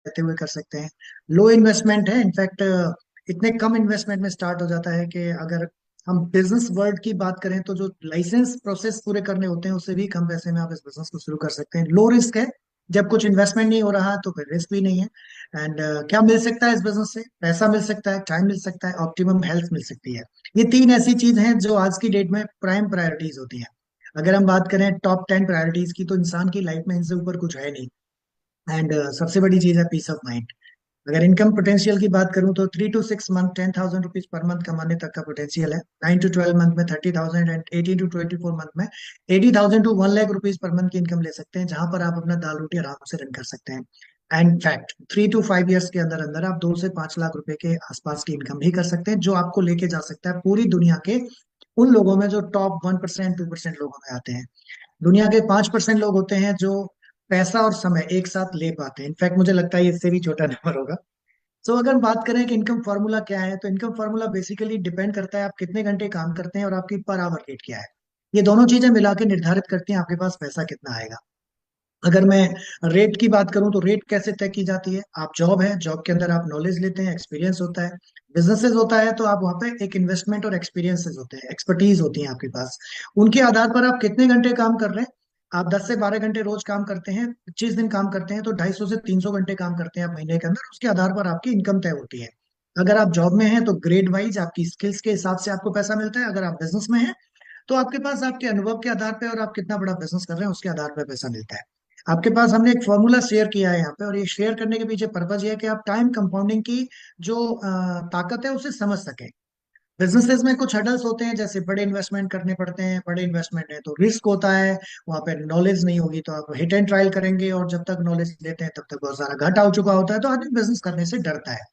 रहते हुए कर सकते हैं। लो इन्वेस्टमेंट है, इनफैक्ट इतने कम इन्वेस्टमेंट में स्टार्ट हो जाता है कि अगर हम बिजनेस वर्ल्ड की बात करें तो जो लाइसेंस प्रोसेस पूरे करने होते हैं उससे भी कम पैसे में आप इस बिजनेस को शुरू कर सकते हैं। लो रिस्क है, जब कुछ इन्वेस्टमेंट नहीं हो रहा तो फिर रिस्क भी नहीं है। एंड क्या मिल सकता है इस बिजनेस से? पैसा मिल सकता है, टाइम मिल सकता है, ऑप्टिमम हेल्थ मिल सकती है। ये तीन ऐसी चीज हैं जो आज की डेट में प्राइम प्रायोरिटीज होती हैं। अगर हम बात करें टॉप 10 प्रायोरिटीज की तो इंसान की लाइफ में इनसे ऊपर कुछ है नहीं। एंड सबसे बड़ी चीज है पीस ऑफ माइंड। अगर इनकम पोटेंशियल की बात करूं तो 3 to 6 month 10,000 rupees per month कमाने तक का पोटेंशियल है। 9 to 12 मंथ में 30,000 एंड 18 to 24 मंथ में 80,000 to 1 lakh rupees per month की इनकम ले सकते हैं, जहां पर आप अपना दाल रोटी आराम से रन कर सकते हैं। एंड फैक्ट 3 to 5 ईयर्स के अंदर अंदर आप 2 से 5 लाख रुपए के आसपास की इनकम भी कर सकते हैं, जो आपको लेके जा सकता है पूरी दुनिया के उन लोगों में जो टॉप 1% 2% लोगों में आते हैं। दुनिया के 5% लोग होते हैं जो पैसा और समय एक साथ ले पाते हैं। इनफैक्ट मुझे लगता है ये इससे भी छोटा नंबर होगा। सो अगर हम बात करें कि इनकम फार्मूला क्या है, तो इनकम फार्मूला बेसिकली डिपेंड करता है आप कितने घंटे काम करते हैं और आपकी पर आवर रेट क्या है। ये दोनों चीजें मिला के निर्धारित करती हैं आपके पास पैसा कितना आएगा। अगर मैं रेट की बात करूं तो रेट कैसे तय की जाती है? आप जॉब है, जॉब के अंदर आप नॉलेज लेते हैं, एक्सपीरियंस होता है। बिजनेसेस होता है तो आप वहाँ पे एक इन्वेस्टमेंट और एक्सपीरियंसेस होते हैं, एक्सपर्टीज होती है आपके पास। उनके आधार पर आप कितने घंटे काम कर रहे हैं। आप 10 से 12 घंटे रोज काम करते हैं, 25 दिन काम करते हैं, तो 250 से 300 घंटे काम करते हैं आप महीने के अंदर। उसके आधार पर आपकी इनकम तय होती है। अगर आप जॉब में हैं तो ग्रेड वाइज आपकी स्किल्स के हिसाब से आपको पैसा मिलता है। अगर आप बिजनेस में हैं तो आपके पास आपके अनुभव के आधार पे और आप कितना बड़ा बिजनेस कर रहे हैं उसके आधार पे पैसा मिलता है। आपके पास हमने एक फॉर्मूला शेयर किया है यहाँ पे, और ये शेयर करने के पीछे पर्पज ये है कि आप टाइम कंपाउंडिंग की जो ताकत है उसे समझ सकें। बिजनेसेस में कुछ हडल्स होते हैं, जैसे बड़े इन्वेस्टमेंट करने पड़ते हैं। बड़े इन्वेस्टमेंट है तो रिस्क होता है, वहां पे नॉलेज नहीं होगी तो आप हिट एंड ट्रायल करेंगे, और जब तक नॉलेज लेते हैं तब तक बहुत सारा घाटा हो चुका होता है, तो आदमी बिजनेस करने से डरता है।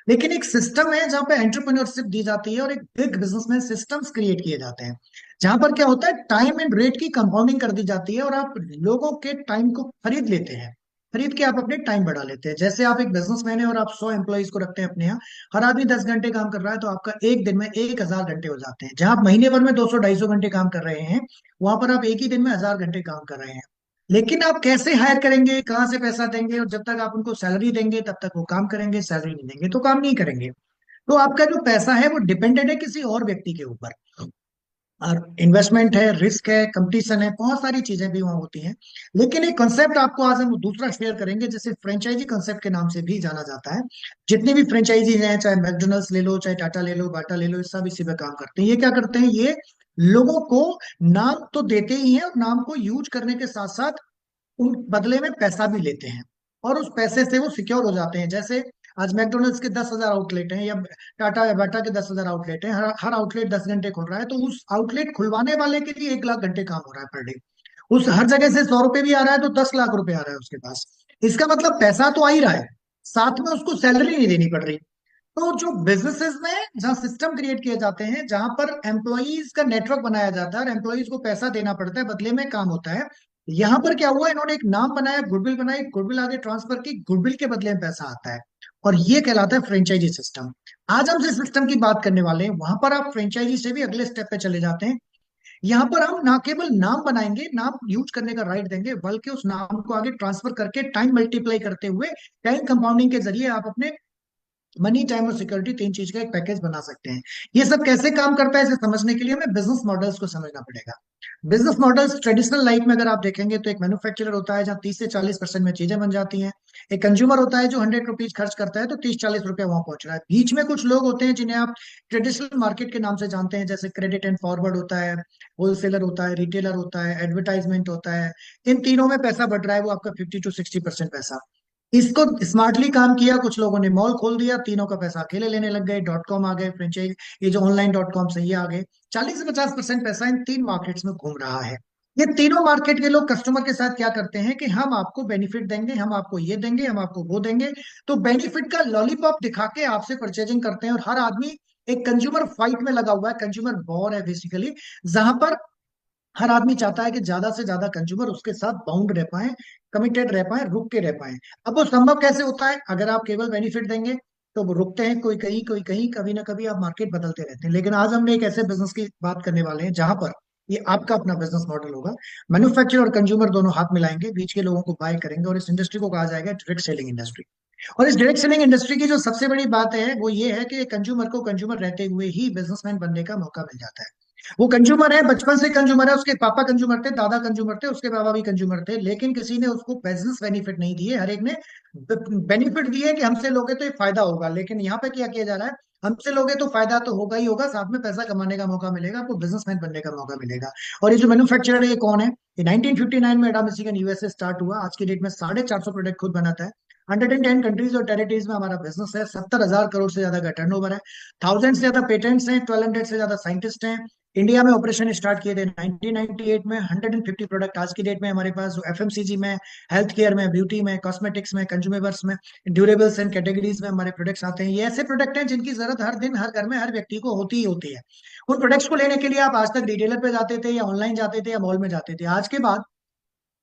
लेकिन एक सिस्टम है जहाँ पे एंटरप्रेन्योरशिप दी जाती है, और एक बिग बिजनेस में सिस्टम्स क्रिएट किए जाते हैं, जहां पर क्या होता है टाइम एंड रेट की कंपाउंडिंग कर दी जाती है, और आप लोगों के टाइम को खरीद लेते हैं। खरीद के आप अपने टाइम बढ़ा लेते हैं। जैसे आप एक बिजनेसमैन है और आप 100 एम्प्लॉइज को रखते हैं अपने यहाँ, हर आदमी 10 घंटे काम कर रहा है, तो आपका एक दिन में 1,000 घंटे हो जाते हैं। जहां आप महीने भर में 200 250 घंटे काम कर रहे हैं, वहां पर आप एक ही दिन में 1,000 घंटे काम कर रहे हैं। लेकिन आप कैसे हायर करेंगे, कहाँ से पैसा देंगे? और जब तक आप उनको सैलरी देंगे तब तक वो काम करेंगे, सैलरी नहीं देंगे तो काम नहीं करेंगे। तो आपका जो पैसा है वो डिपेंडेंट है किसी और व्यक्ति के ऊपर। और इन्वेस्टमेंट है, रिस्क है, कंपटीशन है, बहुत सारी चीजें भी वहां होती हैं। लेकिन एक कंसेप्ट आपको आज हम दूसरा शेयर करेंगे, जिसे फ्रेंचाइजी कंसेप्ट के नाम से भी जाना जाता है। जितनी भी फ्रेंचाइजीज हैं, चाहे मैकडोनल्ड्स ले लो, चाहे टाटा ले लो, बाटा ले लो, ये सब इसी पे काम करते हैं। ये क्या करते हैं? ये लोगों को नाम तो देते ही हैं, और नाम को यूज करने के साथ साथ उन बदले में पैसा भी लेते हैं, और उस पैसे से वो सिक्योर हो जाते हैं। जैसे आज मैकडोनल्ड्स के 10,000 आउटलेट हैं, या टाटा या बाटा के 10,000 आउटलेट हैं, हर आउटलेट 10 घंटे खुल रहा है, तो उस आउटलेट खुलवाने वाले के लिए 1 लाख घंटे काम हो रहा है पर डे। उस हर जगह से 100 रुपए भी आ रहा है तो 10 लाख रुपए आ रहा है उसके पास। इसका मतलब पैसा तो आ ही रहा है, साथ में उसको सैलरी नहीं देनी पड़ रही। तो जो बिजनेसेस में जहाँ सिस्टम क्रिएट किए जाते हैं, जहां पर एम्प्लॉयज का नेटवर्क बनाया जाता है और एम्प्लॉयज को पैसा देना पड़ता है, बदले में काम होता है। यहाँ पर क्या हुआ, इन्होंने एक नाम बनाया, गुडविल बनाई, गुडविल आगे ट्रांसफर की, गुडविल के बदले में पैसा आता है, और ये कहलाता है फ्रेंचाइजी सिस्टम। आज हम जिस सिस्टम की बात करने वाले हैं वहां पर आप फ्रेंचाइजी से भी अगले स्टेप पे चले जाते हैं। यहाँ पर हम ना केवल नाम बनाएंगे, नाम यूज करने का राइट देंगे, बल्कि उस नाम को आगे ट्रांसफर करके टाइम मल्टीप्लाई करते हुए टाइम कंपाउंडिंग के जरिए आप अपने मनी, टाइम और सिक्योरिटी, तीन चीज का एक पैकेज बना सकते हैं। ये सब कैसे काम करता है इसे समझने के लिए हमें बिजनेस मॉडल्स को समझना पड़ेगा। बिजनेस मॉडल्स ट्रेडिशनल लाइफ में अगर आप देखेंगे तो एक मैन्युफैक्चरर होता है जहाँ 30 से 40% में चीजें बन जाती हैं। एक कंज्यूमर होता है जो 100 रुपीज खर्च करता है तो 30 40 रुपया वहां पहुंच रहा है। बीच में कुछ लोग होते हैं जिन्हें आप ट्रेडिशनल मार्केट के नाम से जानते हैं, जैसे क्रेडिट एंड फॉरवर्ड होता है, होलसेलर होता है, रिटेलर होता है, एडवर्टाइजमेंट होता है। इन तीनों में पैसा बढ़ रहा है, वो आपका 50 to 60% पैसा। इसको स्मार्टली काम किया कुछ लोगों ने, मॉल खोल दिया, तीनों का पैसा अकेले लेने लग गए, डॉट कॉम आ गए, फ्रेंचाइज ये जो ऑनलाइन डॉट कॉम से ये आ गए। 40 से 50% पैसा इन तीन मार्केट्स में घूम रहा है। ये तीनों मार्केट के लोग कस्टमर के साथ क्या करते हैं कि हम आपको बेनिफिट देंगे, हम आपको ये देंगे, हम आपको वो देंगे। तो बेनिफिट का लॉलीपॉप दिखा के आपसे परचेजिंग करते हैं, और हर आदमी एक कंज्यूमर फाइट में लगा हुआ है, कंज्यूमर वॉर है बेसिकली, जहां पर हर आदमी चाहता है कि ज्यादा से ज्यादा कंज्यूमर उसके साथ बाउंड रह पाए, कमिटेड रह पाए, रुक के रह पाए। अब वो संभव कैसे होता है? अगर आप केवल बेनिफिट देंगे तो वो रुकते हैं, कोई कहीं कोई कहीं, कभी ना कभी आप मार्केट बदलते रहते हैं। लेकिन आज हमने एक ऐसे बिजनेस की बात करने वाले हैं जहां पर ये आपका अपना बिजनेस मॉडल होगा। मैन्युफैक्चरर और कंज्यूमर दोनों हाथ मिलाएंगे, बीच के लोगों को बाय करेंगे, और इस इंडस्ट्री को कहा जाएगा डायरेक्ट सेलिंग इंडस्ट्री। और इस डायरेक्ट सेलिंग इंडस्ट्री की जो सबसे बड़ी बात है वो ये है कि कंज्यूमर को कंज्यूमर रहते हुए ही बिजनेसमैन बनने का मौका मिल जाता है। वो कंज्यूमर है, बचपन से कंज्यूमर है, उसके पापा कंज्यूमर थे, दादा कंज्यूमर थे, उसके बाबा भी कंज्यूमर थे, लेकिन किसी ने उसको बिजनेस बेनिफिट नहीं दिए। हर एक ने बेनिफिट दिए कि हमसे लोगे तो ये फायदा होगा, लेकिन यहाँ पे क्या किया जा रहा है, हमसे लोगे तो फायदा तो होगा ही होगा, साथ में पैसा कमाने का मौका मिलेगा, आपको बिजनेसमैन बनने का मौका मिलेगा। और ये जो मैन्युफैक्चरर है ये कौन है? ये 1959 में एडम मिशिगन यूएसए स्टार्ट हुआ, आज की डेट में 450 प्रोडक्ट खुद बनाता है। 110 कंट्रीज और टेरिटरीज में हमारा बिजनेस है, 70,000 करोड़ से ज्यादा का टर्नओवर है, 1000 से ज्यादा पेटेंट्स हैं, 1200 से ज्यादा साइंटिस्ट हैं। इंडिया में ऑपरेशन स्टार्ट किए थे 1998 में, 150 प्रोडक्ट आज की डेट में हमारे पास, जो एफएमसीजी में, हेल्थ केयर में, ब्यूटी में, कॉस्मेटिक्स में, कंज्यूमेबल्स में, ड्यूरेबल्स एंड कैटेगरीज में हमारे प्रोडक्ट्स आते हैं। ये ऐसे प्रोडक्ट हैं जिनकी जरूरत हर दिन हर घर में हर व्यक्ति को होती ही होती है। उन प्रोडक्ट्स को लेने के लिए आप आज तक रिटेलर पे जाते थे या ऑनलाइन जाते थे या मॉल में जाते थे। आज के बाद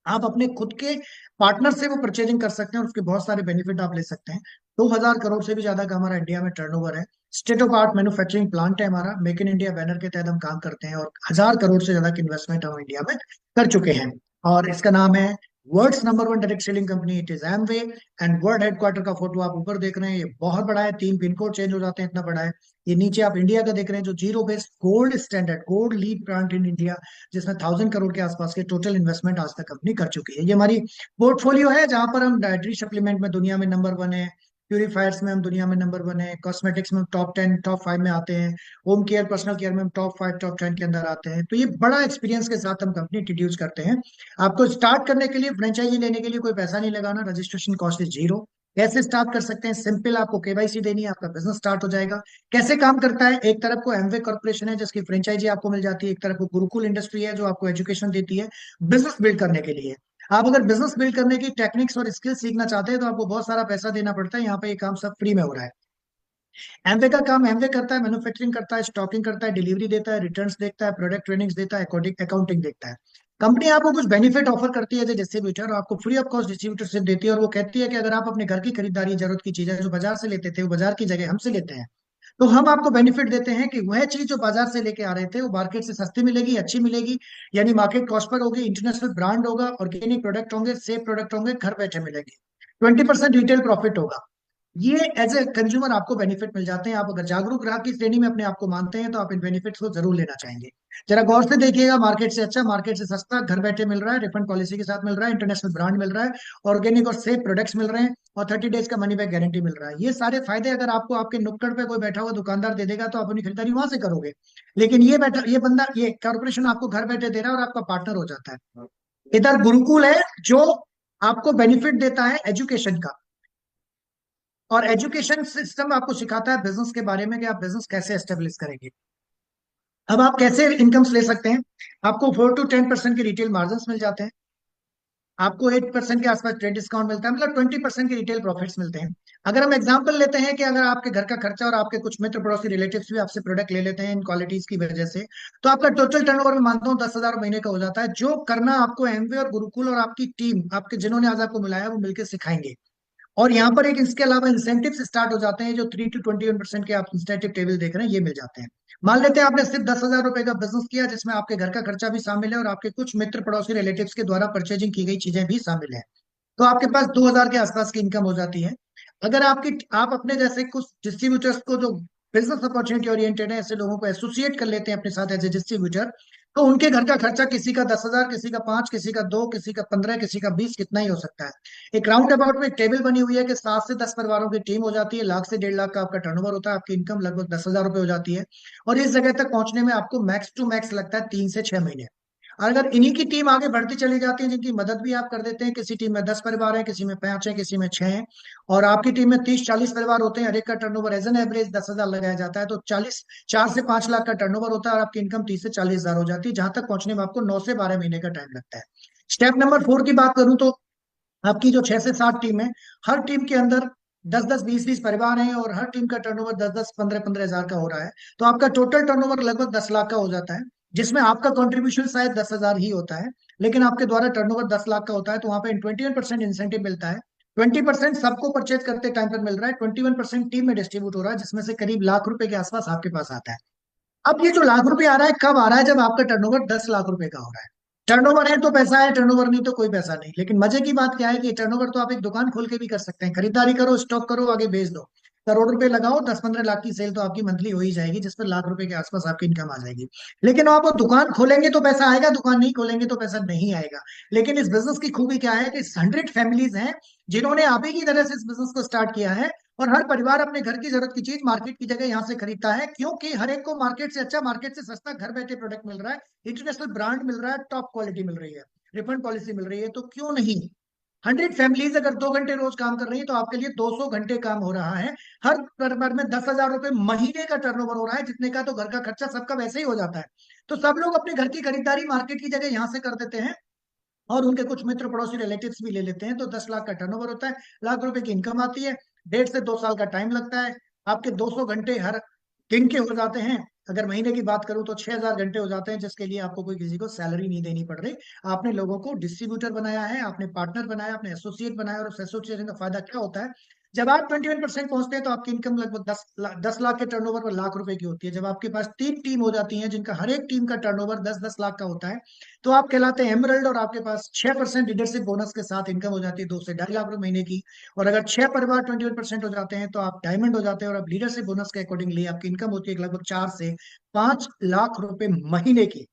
आप अपने खुद के पार्टनर से वो परचेजिंग कर सकते हैं और उसके बहुत सारे बेनिफिट आप ले सकते हैं। 2000 करोड़ से भी ज्यादा का हमारा इंडिया में टर्नओवर है। State of art manufacturing plant है हमारा, मेक इन इंडिया बैनर के तहत हम काम करते हैं, और 1000 करोड़ से ज्यादा की इन्वेस्टमेंट हम इंडिया में कर चुके हैं। और इसका नाम है world's number one direct selling company, it is Amway. And world headquarter का फोटो आप ऊपर देख रहे हैं, ये बहुत बड़ा है, 3 पिन कोड चेंज हो जाते हैं, इतना बड़ा है। ये नीचे आप इंडिया का देख रहे हैं, जो zero based gold standard gold lead plant in India, जिसमें 1000 करोड़ के आसपास के टोटल इन्वेस्टमेंट आज तक कंपनी कर चुकी है। ये हमारी पोर्टफोलियो है, जहां पर हम डाइटरी सप्लीमेंट में दुनिया में नंबर वन है, प्यूरीफायर्स में हम दुनिया में नंबर वन है, कॉस्मेटिक्स में टॉप 10 टॉप 5 में आते हैं, होम केयर पर्सनल केयर में हम टॉप 5 टॉप 10 के अंदर आते हैं। तो ये बड़ा एक्सपीरियंस के साथ हम कंपनी इंट्रोड्यूस करते हैं। आपको स्टार्ट करने के लिए, फ्रेंचाइजी लेने के लिए कोई पैसा नहीं लगाना, रजिस्ट्रेशन कॉस्ट इज जीरो। कैसे स्टार्ट कर सकते हैं? सिंपल, आपको केवाईसी देनी है, आपका बिजनेस स्टार्ट हो जाएगा। कैसे काम करता है? एक तरफ को एमवे कॉर्पोरेशन है जिसकी फ्रेंचाइजी आपको मिल जाती है, एक तरफ को गुरुकुल इंडस्ट्री है जो आपको एजुकेशन देती है बिजनेस बिल्ड करने के लिए। आप अगर बिजनेस बिल्ड करने की टेक्निक्स और स्किल्स सीखना चाहते हैं तो आपको बहुत सारा पैसा देना पड़ता है, यहाँ पे ये काम सब फ्री में हो रहा है। एमवे का काम एमवे करता है, मैन्युफैक्चरिंग करता है, स्टॉकिंग करता है, डिलीवरी देता है, रिटर्न्स देखता है, प्रोडक्ट ट्रेनिंग्स देता है, अकाउंटिंग देखता है। कंपनी आपको कुछ बेनिफिट ऑफर करती है एज ए डिस्ट्रीब्यूटर, आपको फ्री ऑफ कॉस्ट डिस्ट्रीब्यूटरशिप देती है, और वो कहती है कि अगर आप अपने घर की खरीदारी जरूरत की चीज है जो बाजार से लेते थे, वो बाजार की जगह हमसे लेते हैं, तो हम आपको बेनिफिट देते हैं कि वह चीज जो बाजार से लेके आ रहे थे वो मार्केट से सस्ती मिलेगी, अच्छी मिलेगी, यानी मार्केट कॉस्ट पर होगी, इंटरनेशनल ब्रांड होगा, ऑर्गेनिक प्रोडक्ट होंगे, सेफ प्रोडक्ट होंगे, घर बैठे मिलेंगे, 20% रिटेल प्रॉफिट होगा। ये एज ए कंज्यूमर आपको बेनिफिट मिल जाते हैं। आप अगर जागरूक ग्राहक की श्रेणी में अपने आप को मानते हैं तो आप इन बेनिफिट्स को जरूर लेना चाहेंगे। जरा गौर से देखिएगा, मार्केट से अच्छा, मार्केट से सस्ता, घर बैठे मिल रहा है, रिफंड पॉलिसी के साथ मिल रहा है, इंटरनेशनल ब्रांड मिल रहा है, ऑर्गेनिक और सेफ प्रोडक्ट्स मिल रहे हैं, और 30 डेज का मनी बैक गारंटी मिल रहा है। ये सारे फायदे अगर आपको आपके नुक्कड़ पे कोई बैठा हुआ दुकानदार दे देगा तो आप अपनी खरीदारी वहां से करोगे, लेकिन ये बंदा, ये कॉर्पोरेशन आपको घर बैठे दे रहा है और आपका पार्टनर हो जाता है। इधर गुरुकुल है जो आपको बेनिफिट देता है एजुकेशन का, और एजुकेशन सिस्टम आपको सिखाता है बिजनेस के बारे में कि आप बिजनेस कैसे एस्टेब्लिश करेंगे। अब आप कैसे इनकम्स ले सकते हैं? आपको 4 to 10% के रिटेल मार्जिन मिल जाते हैं, आपको 8% के आसपास ट्रेड डिस्काउंट मिलता है, मतलब 20% के रिटेल प्रॉफिट्स मिलते हैं। अगर हम एग्जांपल लेते हैं कि अगर आपके घर का खर्चा और आपके कुछ मित्र पड़ोसी रिलेटिव्स भी आपसे प्रोडक्ट ले लेते हैं इन क्वालिटीज की वजह से, तो आपका टोटल टर्नओवर मैं मानता हूँ 10,000 महीने का हो जाता है, जो करना आपको एमवे और गुरुकुल और आपकी टीम, आपके जिन्होंने आज आपको मिलाया, वो मिलकर सिखाएंगे। और यहाँ पर एक इसके अलावा इंसेंटिव स्टार्ट हो जाते हैं, जो 3 to 21% के आप इंसेंटिव टेबल देख रहे हैं, ये मिल जाते हैं। मान लेते हैं आपने सिर्फ 10,000 रुपए का बिजनेस किया, जिसमें आपके घर का खर्चा भी शामिल है और आपके कुछ मित्र पड़ोसी रिलेटिव्स के द्वारा परचेजिंग की गई चीजें भी शामिल है, तो आपके पास 2,000 के आसपास की इनकम हो जाती है। अगर आप अपने जैसे कुछ डिस्ट्रीब्यूटर्स को जो बिजनेस अपॉर्चुनिटी ओरिएंटेड है, ऐसे लोगों को एसोसिएट कर लेते हैं अपने साथ एज ए डिस्ट्रीब्यूटर, तो उनके घर का खर्चा किसी का 10,000, किसी का 5, किसी का 2, किसी का 15, किसी का 20, कितना ही हो सकता है। एक राउंड अबाउट में एक टेबल बनी हुई है कि 7 से 10 परिवारों की टीम हो जाती है, लाख से 1.5 लाख का आपका टर्नओवर होता है, आपकी इनकम लगभग 10,000 रुपए हो जाती है। और इस जगह तक पहुंचने में आपको मैक्स टू मैक्स लगता है 3 से 6 महीने। और अगर इन्हीं की टीम आगे बढ़ती चली जाती है, जिनकी मदद भी आप कर देते हैं, किसी टीम में 10 परिवार हैं, किसी में 5 हैं, किसी में 6 हैं, और आपकी टीम में 30-40 परिवार होते हैं, हर एक का टर्नओवर एज एन एवरेज 10,000 लगाया जाता है, तो 4 से 5 लाख का टर्नओवर होता है, और आपकी इनकम 30 से 40 हजार हो जाती है, जहां तक पहुंचने में आपको 9 से 12 महीने का टाइम लगता है। स्टेप नंबर 4 की बात करूं तो आपकी जो 6 से 7 टीम है, हर टीम के अंदर 10-10, 20-20 परिवार हैं, और हर टीम का टर्नओवर 10-10, 15-15 हजार का हो रहा है, तो आपका टोटल टर्नओवर लगभग 10 लाख का हो जाता है, जिसमें आपका कंट्रीब्यूशन शायद 10,000 ही होता है, लेकिन आपके द्वारा टर्नओवर 10 लाख का होता है, तो वहां पे 21% इंसेंटिव मिलता है। 20% सबको परचेज करते टाइम पर मिल रहा है, 21% टीम में डिस्ट्रीब्यूट हो रहा है, जिसमें से करीब लाख रुपए के आसपास आपके पास आता है। अब ये जो लाख रुपए आ रहा है कब आ रहा है? जब आपका टर्नओवर 10 लाख रुपए का हो रहा है। टर्नओवर है तो पैसा है, टर्नओवर नहीं तो कोई पैसा नहीं। लेकिन मजे की बात क्या है कि टर्नओवर तो आप एक दुकान खोल के भी कर सकते हैं, खरीदारी करो, स्टॉक करो, आगे बेच दो, करोड़ रुपए लगाओ, 10-15 लाख की सेल तो आपकी मंथली हो ही जाएगी, जिस पर लाख रुपए के आसपास आपकी इनकम आ जाएगी। लेकिन आप वो दुकान खोलेंगे तो पैसा आएगा, दुकान नहीं खोलेंगे तो पैसा नहीं आएगा। लेकिन इस बिजनेस की खूबी क्या है कि 100 फैमिलीज हैं जिन्होंने आप ही की तरह से इस बिजनेस को स्टार्ट किया है, और हर परिवार अपने घर की जरूरत की चीज मार्केट की जगह यहाँ से खरीदता है, क्योंकि हर एक को मार्केट से अच्छा, मार्केट से सस्ता घर बैठे प्रोडक्ट मिल रहा है, इंटरनेशनल ब्रांड मिल रहा है, टॉप क्वालिटी मिल रही है, रिफंड पॉलिसी मिल रही है, तो क्यों नहीं। 100 फैमिलीज अगर 2 घंटे रोज काम कर रही है तो आपके लिए 200 घंटे काम हो रहा है। हर परिवार में 10,000 रुपए महीने का टर्नओवर हो रहा है, जितने का तो घर का खर्चा सबका वैसे ही हो जाता है। तो सब लोग अपने घर की खरीदारी मार्केट की जगह यहाँ से कर देते हैं, और उनके कुछ मित्र पड़ोसी रिलेटिव्स भी ले लेते हैं, तो 10 लाख का टर्नओवर होता है, लाख रुपए की इनकम आती है। 1.5 से 2 साल का टाइम लगता है, आपके 200 घंटे हर दिन के हो जाते हैं। अगर महीने की बात करूं तो 6,000 घंटे हो जाते हैं, जिसके लिए आपको कोई किसी को सैलरी नहीं देनी पड़ रही। आपने लोगों को डिस्ट्रीब्यूटर बनाया है, आपने पार्टनर बनाया, आपने एसोसिएट बनाया, और उस एसोसिएशन का फायदा क्या होता है, जब आप 21% पहुंचते हैं तो आपकी इनकम लगभग 10 लाख के टर्नओवर पर लाख रुपए की होती है। जब आपके पास 3 टीम हो जाती है जिनका हर एक टीम का टर्नओवर 10-10 लाख का होता है, तो आप कहलाते हैं एमरल्ड, और आपके पास 6% लीडरशिप बोनस के साथ इनकम हो जाती है 2 से 2.5 लाख रुपए महीने की। और अगर 6 परिवार 21% हो जाते हैं तो आप डायमंड हो जाते हैं, और अब लीडरशिप बोनस के अकॉर्डिंगली आपकी इनकम होती है लगभग 4 से 5 लाख रुपए महीने की।